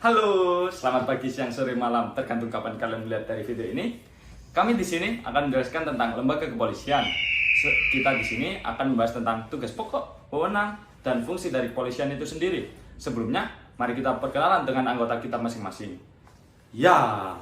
Halo, selamat pagi, siang, sore, malam, tergantung kapan kalian melihat dari video ini. Kami di sini akan menjelaskan tentang lembaga kepolisian. Kita di sini akan membahas tentang tugas pokok, wewenang, dan fungsi dari kepolisian itu sendiri. Sebelumnya, mari kita perkenalan dengan anggota kita masing-masing. Ya.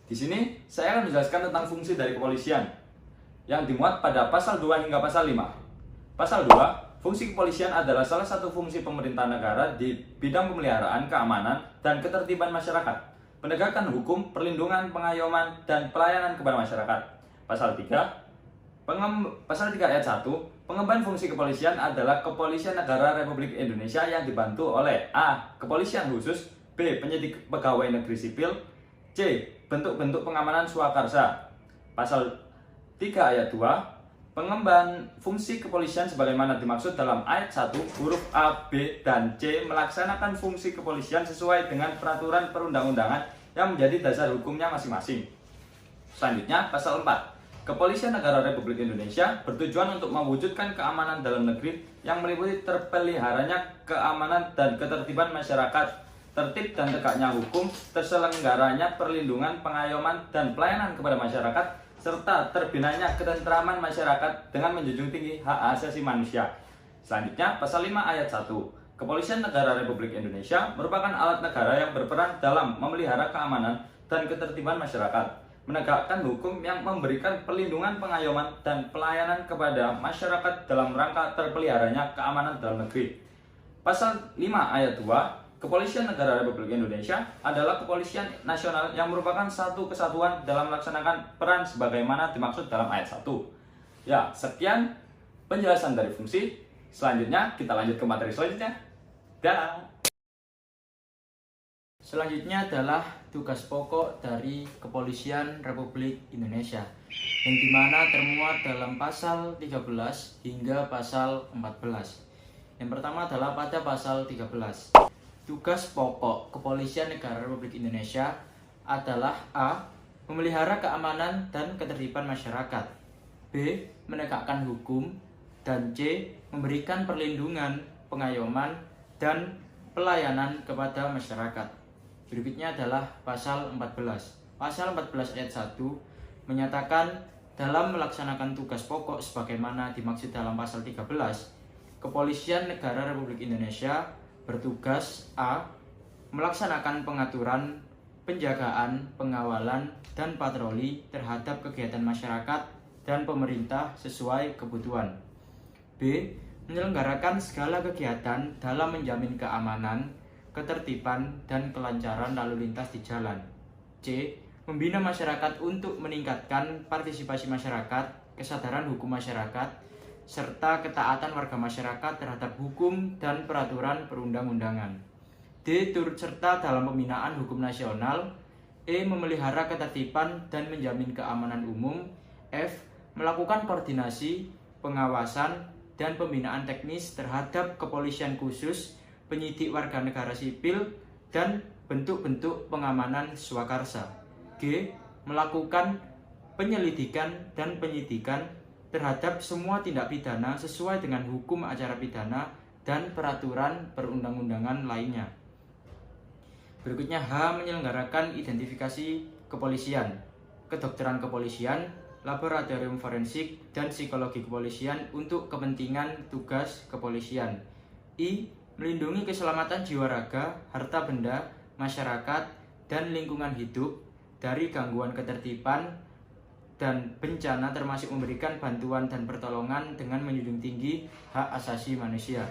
Di sini saya akan menjelaskan tentang fungsi dari kepolisian yang dimuat pada pasal 2 hingga pasal 5. Pasal 2, fungsi kepolisian adalah salah satu fungsi pemerintah negara di bidang pemeliharaan, keamanan, dan ketertiban masyarakat, penegakan hukum, perlindungan, pengayoman, dan pelayanan kepada masyarakat. Pasal 3 ayat 1, pengemban fungsi kepolisian adalah Kepolisian Negara Republik Indonesia yang dibantu oleh A. Kepolisian khusus, B. Penyidik pegawai negeri sipil, C. Bentuk-bentuk pengamanan swakarsa. Pasal 3 ayat 2, pengemban fungsi kepolisian sebagaimana dimaksud dalam ayat 1 huruf A, B, dan C melaksanakan fungsi kepolisian sesuai dengan peraturan perundang-undangan yang menjadi dasar hukumnya masing-masing. Selanjutnya, pasal 4. Kepolisian Negara Republik Indonesia bertujuan untuk mewujudkan keamanan dalam negeri yang meliputi terpeliharanya keamanan dan ketertiban masyarakat, tertib dan tegaknya hukum, terselenggaranya perlindungan, pengayoman, dan pelayanan kepada masyarakat, serta terbinanya ketentraman masyarakat dengan menjunjung tinggi hak asasi manusia. Selanjutnya, pasal 5 ayat 1. Kepolisian Negara Republik Indonesia merupakan alat negara yang berperan dalam memelihara keamanan dan ketertiban masyarakat, menegakkan hukum yang memberikan perlindungan, pengayoman, dan pelayanan kepada masyarakat dalam rangka terpeliharanya keamanan dalam negeri. Pasal 5 ayat 2, Kepolisian Negara Republik Indonesia adalah kepolisian nasional yang merupakan satu kesatuan dalam melaksanakan peran sebagaimana dimaksud dalam ayat 1. Ya, sekian penjelasan dari fungsi. Selanjutnya kita lanjut ke materi selanjutnya. Selanjutnya adalah tugas pokok dari Kepolisian Republik Indonesia, yang dimana termuat dalam pasal 13 hingga pasal 14. Yang pertama adalah pada pasal 13. Tugas pokok Kepolisian Negara Republik Indonesia adalah A. Memelihara keamanan dan ketertiban masyarakat, B. Menegakkan hukum, dan C. Memberikan perlindungan, pengayoman, dan pelayanan kepada masyarakat. Berikutnya adalah pasal 14. Pasal 14 ayat 1 menyatakan dalam melaksanakan tugas pokok sebagaimana dimaksud dalam pasal 13, Kepolisian Negara Republik Indonesia bertugas A. Melaksanakan pengaturan, penjagaan, pengawalan, dan patroli terhadap kegiatan masyarakat dan pemerintah sesuai kebutuhan. B. Menyelenggarakan segala kegiatan dalam menjamin keamanan, ketertiban, dan kelancaran lalu lintas di jalan. C. Membina masyarakat untuk meningkatkan partisipasi masyarakat, kesadaran hukum masyarakat, serta ketaatan warga masyarakat terhadap hukum dan peraturan perundang-undangan. D. Turut serta dalam pembinaan hukum nasional. E. Memelihara ketertiban dan menjamin keamanan umum. F. Melakukan koordinasi, pengawasan, dan pembinaan teknis terhadap kepolisian khusus, penyidik warga negara sipil, dan bentuk-bentuk pengamanan swakarsa. G. Melakukan penyelidikan dan penyidikan terhadap semua tindak pidana sesuai dengan hukum acara pidana dan peraturan perundang-undangan lainnya. Berikutnya H. Menyelenggarakan identifikasi kepolisian, kedokteran kepolisian, laboratorium forensik, dan psikologi kepolisian untuk kepentingan tugas kepolisian. I. Melindungi keselamatan jiwa raga, harta benda, masyarakat, dan lingkungan hidup dari gangguan ketertiban dan bencana, termasuk memberikan bantuan dan pertolongan dengan menjunjung tinggi hak asasi manusia.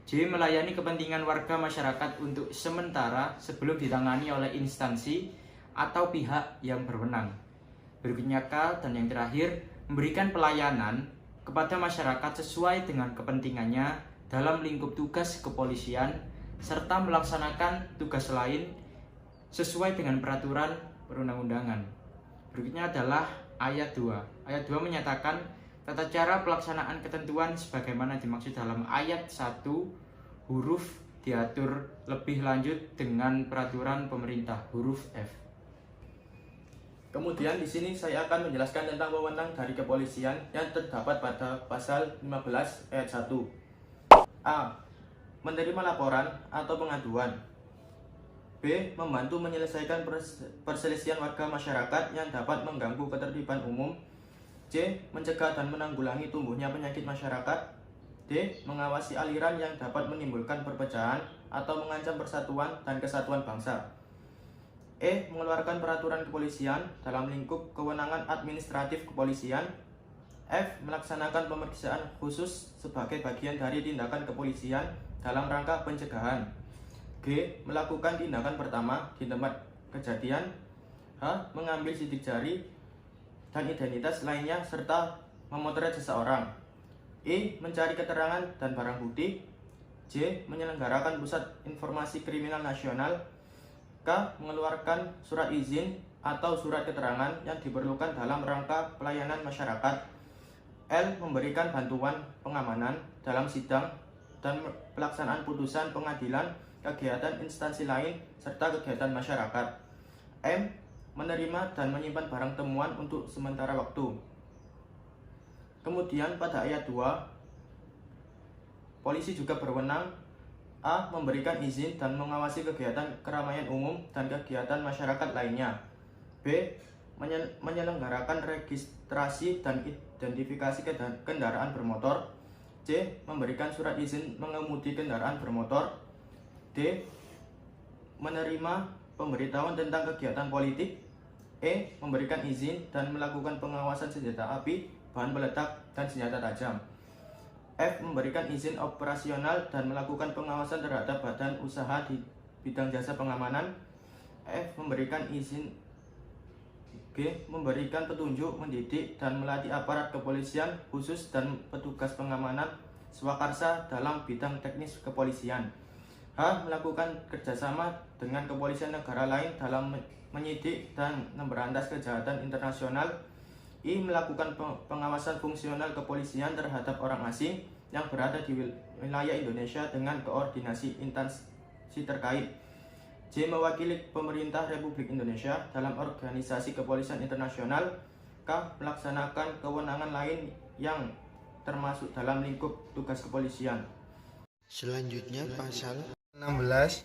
J. Melayani kepentingan warga masyarakat untuk sementara sebelum ditangani oleh instansi atau pihak yang berwenang. Berikutnya K, dan yang terakhir, memberikan pelayanan kepada masyarakat sesuai dengan kepentingannya dalam lingkup tugas kepolisian, serta melaksanakan tugas lain sesuai dengan peraturan perundang-undangan. Berikutnya adalah ayat 2. Ayat 2 menyatakan tata cara pelaksanaan ketentuan sebagaimana dimaksud dalam ayat 1 huruf diatur lebih lanjut dengan peraturan pemerintah huruf F. Kemudian di sini saya akan menjelaskan tentang wewenang dari kepolisian yang terdapat pada pasal 15 ayat 1. A. Menerima laporan atau pengaduan. B. Membantu menyelesaikan perselisihan warga masyarakat yang dapat mengganggu ketertiban umum. C. Mencegah dan menanggulangi tumbuhnya penyakit masyarakat. D. Mengawasi aliran yang dapat menimbulkan perpecahan atau mengancam persatuan dan kesatuan bangsa. E. Mengeluarkan peraturan kepolisian dalam lingkup kewenangan administratif kepolisian. F. Melaksanakan pemeriksaan khusus sebagai bagian dari tindakan kepolisian dalam rangka pencegahan. G. Melakukan tindakan pertama di tempat kejadian. H. Mengambil sidik jari dan identitas lainnya serta memotret seseorang. I. Mencari keterangan dan barang bukti. J. Menyelenggarakan pusat informasi kriminal nasional. K. Mengeluarkan surat izin atau surat keterangan yang diperlukan dalam rangka pelayanan masyarakat. L. Memberikan bantuan pengamanan dalam sidang dan pelaksanaan putusan pengadilan, kegiatan instansi lain, serta kegiatan masyarakat. M. Menerima dan menyimpan barang temuan untuk sementara waktu. Kemudian pada ayat 2, polisi juga berwenang: A. Memberikan izin dan mengawasi kegiatan keramaian umum dan kegiatan masyarakat lainnya. B. Menyelenggarakan registrasi dan identifikasi kendaraan bermotor. C. Memberikan surat izin mengemudi kendaraan bermotor. D. Menerima pemberitahuan tentang kegiatan politik. E. Memberikan izin dan melakukan pengawasan senjata api, bahan peledak, dan senjata tajam. F. Memberikan izin operasional dan melakukan pengawasan terhadap badan usaha di bidang jasa pengamanan. F. Memberikan izin. G. Memberikan petunjuk, mendidik, dan melatih aparat kepolisian khusus dan petugas pengamanan swakarsa dalam bidang teknis kepolisian. H. Melakukan kerjasama dengan kepolisian negara lain dalam menyidik dan memberantas kejahatan internasional. I. Melakukan pengawasan fungsional kepolisian terhadap orang asing yang berada di wilayah Indonesia dengan koordinasi instansi terkait. J. Mewakili pemerintah Republik Indonesia dalam organisasi kepolisian internasional. K. Melaksanakan kewenangan lain yang termasuk dalam lingkup tugas kepolisian. Selanjutnya pasal 16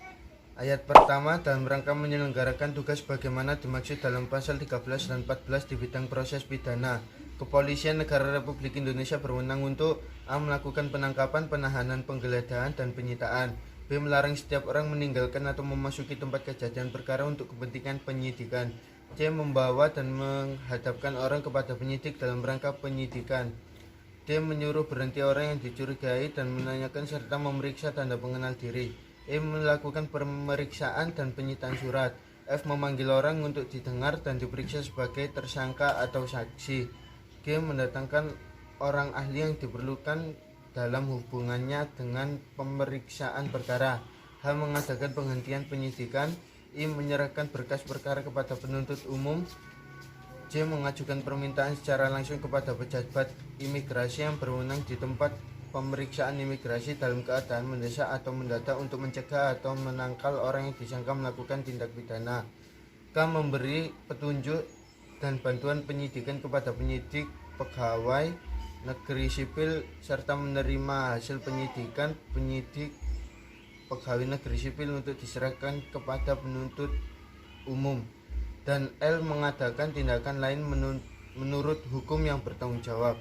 ayat pertama dalam rangka menyelenggarakan tugas bagaimana dimaksud dalam pasal 13 dan 14 di bidang proses pidana. Kepolisian Negara Republik Indonesia berwenang untuk: A. Melakukan penangkapan, penahanan, penggeledahan, dan penyitaan. B. Melarang setiap orang meninggalkan atau memasuki tempat kejadian perkara untuk kepentingan penyidikan. C. Membawa dan menghadapkan orang kepada penyidik dalam rangka penyidikan. D. Menyuruh berhenti orang yang dicurigai dan menanyakan serta memeriksa tanda pengenal diri. E. Melakukan pemeriksaan dan penyitaan surat. F. Memanggil orang untuk didengar dan diperiksa sebagai tersangka atau saksi. G. Mendatangkan orang ahli yang diperlukan dalam hubungannya dengan pemeriksaan perkara. H. Mengadakan penghentian penyidikan. I. Menyerahkan berkas perkara kepada penuntut umum. J. Mengajukan permintaan secara langsung kepada pejabat imigrasi yang berwenang di tempat pemeriksaan imigrasi dalam keadaan mendesak atau mendadak untuk mencegah atau menangkal orang yang disangka melakukan tindak pidana. K. Memberi petunjuk dan bantuan penyidikan kepada penyidik, pegawai negeri sipil, serta menerima hasil penyidikan penyidik, pegawai negeri sipil untuk diserahkan kepada penuntut umum. Dan L. Mengadakan tindakan lain menurut hukum yang bertanggung jawab.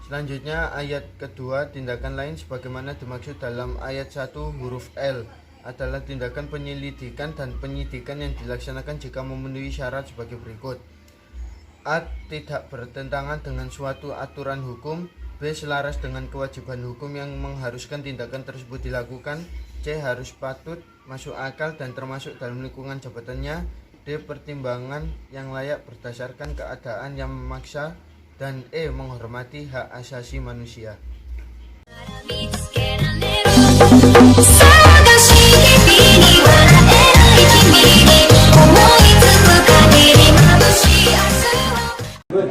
Selanjutnya ayat kedua, tindakan lain sebagaimana dimaksud dalam ayat 1 huruf L adalah tindakan penyelidikan dan penyidikan yang dilaksanakan jika memenuhi syarat sebagai berikut: A. Tidak bertentangan dengan suatu aturan hukum. B. Selaras dengan kewajiban hukum yang mengharuskan tindakan tersebut dilakukan. C. Harus patut, masuk akal, dan termasuk dalam lingkungan jabatannya. D. Pertimbangan yang layak berdasarkan keadaan yang memaksa. Dan E. Menghormati hak asasi manusia.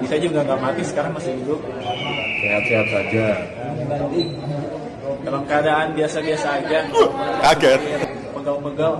Saya juga nggak mati, sekarang masih hidup. Sehat-sehat saja. Dalam keadaan biasa-biasa aja. Kaget. Pegal-pegal.